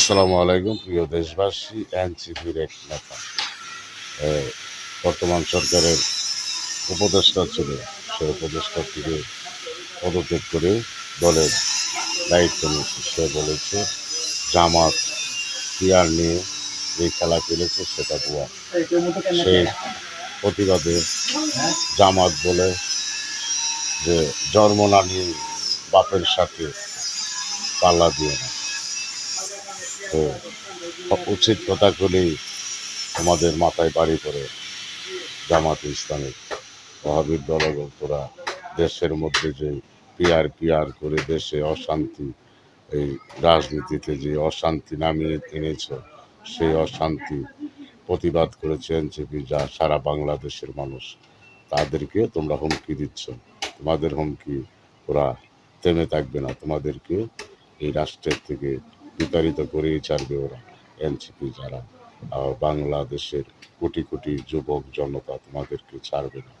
আসসালামু আলাইকুম প্রিয় দেশবাসী। এনসিপির এক নেতা বর্তমান সরকারের উপদেষ্টা ছিল, সে উপদেষ্টা থেকে পদত্যাগ করে দলের দায়িত্ব নিয়েছে। সে বলেছে জামাত পিয়ার নিয়ে যে খেলা খেলেছে সেটা ভুয়া। সেই প্রতিবাদে জামাত বলে যে জন্ম না নিয়ে বাপের সাথে পাল্লা দিয়ে না। তো উচিত কথাগুলি আমাদের মাথায় বাড়ি করে জামাতে ইসলামী ওয়াহাবীর দলগতরা দেশের মধ্যে যে পিয়ার পিয়ার করে দেশে অশান্তি, এই রাজনীতিতে যে অশান্তি নামিয়ে এনেছ, সেই অশান্তি প্রতিবাদ করেছে এনসিপি, যা সারা বাংলাদেশের মানুষ। তাদেরকে তোমরা হুমকি দিচ্ছ, তোমাদের হুমকি ওরা থেমে থাকবে না, তোমাদেরকে এই রাষ্ট্রের থেকে বিতাড়িত করেই ছাড়বে ওরা। এনসিপি যারা বাংলাদেশের কোটি কোটি যুবক জনতা তোমাদেরকে ছাড়বে না।